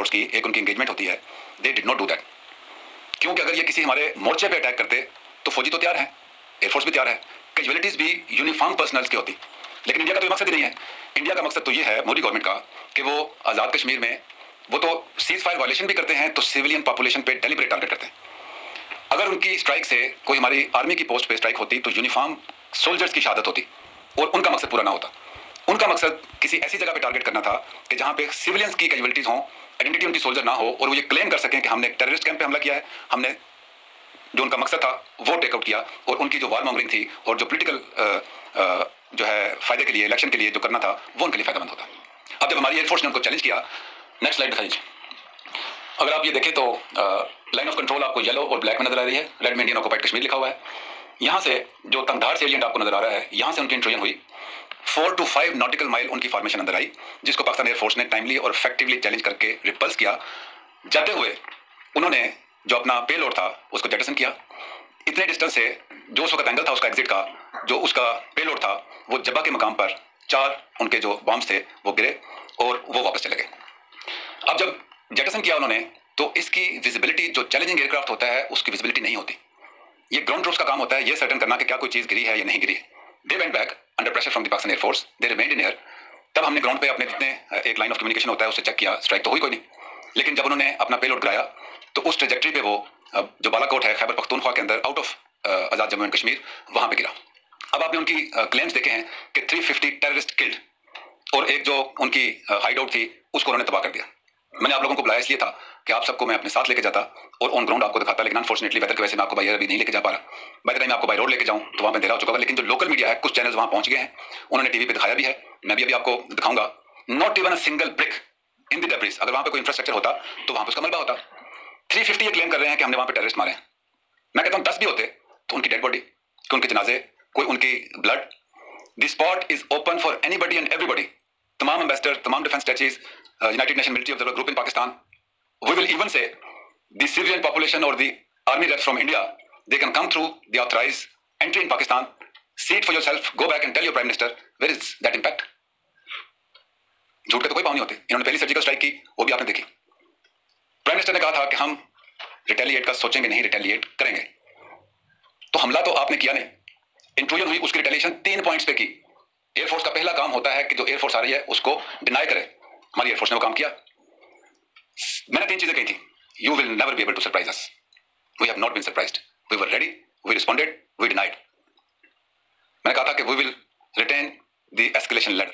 Air force की एक उनकी एंगेजमेंट होती है, they did not do that. क्योंकि अगर ये किसी हमारे मोर्चे पे अटैक करते तो फौजी तो तैयार है, एयरफोर्स भी तैयार है, कैजुअलिटीज भी यूनिफॉर्म पर्सनल्स की होती। लेकिन इंडिया का तो ये मकसद ही नहीं है। इंडिया का मकसद तो ये है, मोदी गवर्नमेंट का, कि वो आज़ाद कश्मीर में वो तो सीज फायर वायलेशन भी करते हैं, तो सिविलियन पॉपुलेशन पे डेलिबरेट टारगेट करते हैं। अगर उनकी स्ट्राइक से कोई हमारी आर्मी की पोस्ट पे स्ट्राइक होती तो यूनिफॉर्म सोल्जर्स की शहादत होती और उनका मकसद पूरा ना होता। उनका मकसद किसी ऐसी जगह पे टारगेट करना था कि जहां पे सिविलियंस की कैजुअलिटीज हों, आइडेंटिटी उनकी सोल्जर ना हो, और वो ये क्लेम कर सकें कि हमने टेररिस्ट कैंप पे हमला किया है, हमने जो उनका मकसद था वो टेकआउट किया, और उनकी जो वार मॉन्गरिंग थी और जो पोलिटिकल जो है फायदे के लिए, इलेक्शन के लिए जो करना था, वो उनके लिए फायदेमंद होता। अब जब हमारी एयरफोर्स ने उनको चैलेंज किया, नेक्स्ट स्लाइड दिखाइए। अगर आप ये देखें तो लाइन ऑफ कंट्रोल आपको येलो और ब्लैक में नजर आ रही है, रेड में इंडियन ऑक्युपाइड कश्मीर लिखा हुआ है। यहाँ से जो तंगधार सेलिएंट आपको नजर आ रहा है, यहाँ से उनकी इंट्रूजन हुई, 4 to 5 नॉटिकल माइल उनकी फॉर्मेशन अंदर आई, जिसको पाकिस्तान एयरफोर्स ने टाइमली और इफेक्टिवली चैलेंज करके रिपल्स किया। जाते हुए उन्होंने जो अपना पेलोड था उसको जेटसन किया। इतने डिस्टेंस से जो उस वक्त एंगल था उसका एग्जिट का, जो उसका पेलोड था, वो जब्बा के मकाम पर 4 उनके जो बॉम्ब्स थे वो गिरे और वो वापस चले गए। अब जब जेटसन किया उन्होंने, तो इसकी विजिबिलिटी, जो चैलेंजिंग एयरक्राफ्ट होता है उसकी विजिबिलिटी नहीं होती। ये ग्राउंड ट्रूप्स का काम होता है ये सर्टन करना कि क्या कोई चीज गिरी है या नहीं गिरी है। They went back under pressure from the Pakistan air force, they remained in air. तब हमने ग्राउंड पे अपने जितने एक लाइन ऑफ कम्युनिकेशन होता है उससे चेक किया, स्ट्राइक तो हुई कोई नहीं। लेकिन जब उन्होंने अपना पेलोड गिराया तो उस ट्रेजेक्ट्री पे वो जो बालाकोट है खैबर पख्तूनख्वा के अंदर, out of Azad Jammu and Kashmir, वहां पे गिरा। अब आपने उनकी क्लेम्स देखे हैं कि 350 टेररिस्ट किल्ड, और एक जो उनकी हाइड आउट थी उसको उन्होंने तबाह कर दिया। मैंने आप लोगों को बुलाया इसलिए था कि आप सबको मैं अपने साथ लेके जाता और ऑन ग्राउंड आपको दिखाता, लेकिन अनफॉर्चुनेटली वेदर की वजह से मैं आपको बाई एयर अभी नहीं लेके जा पा रहा। बाय द टाइम आपको बाई रोड लेके जाऊं तो वहां पे अंधेरा हो चुका होगा। लेकिन जो लोकल मीडिया है, कुछ चैनल्स वहां पहुंच गए हैं, उन्होंने टीवी पे दिखाया भी है, मैं भी अभी आपको दिखाऊंगा। Not even a single brick in the debris. अगर वहां पे कोई इंफ्रास्ट्रक्चर होता तो वहां पे उसका मलबा होता। 350 ये क्लेम कर रहे हैं कि हमने वहां पे टेररिस्ट मारे हैं। मैं कहता हूं 10 भी होते तो उनकी डेड बॉडी, कोई उनके जनाजे, कोई उनकी blood, the spot is open for anybody and everybody. तमाम एम्बेसडर, तमाम defence attaches, United Nation Military Observer Group in Pakistan, we will even say the civilian population or the army reps from India, they can come through the authorized entry in Pakistan, see it for yourself, go back and tell your prime minister where is that impact. झूठ के तो कोई पाँव नहीं होते। इन्होंने पहली surgical strike की, वो भी आपने देखी। प्राइम मिनिस्टर ने कहा था कि हम रिटेलिएट का सोचेंगे नहीं, रिटेलिएट करेंगे। तो हमला तो आपने किया नहीं, इंट्रूजन हुई, उसकी रिटेलिएशन 3 पॉइंट्स पे की। एयरफोर्स का पहला काम होता है कि जो एयरफोर्स आ रही है उसको डिनाई करे। हमारी एयरफोर्स ने वो काम किया। मैंने 3 चीजें कही थी। You will never be able to surprise us, we have not been surprised, we were ready, we responded, we denied. मैंने कहा था कि we will retain the escalation ladder.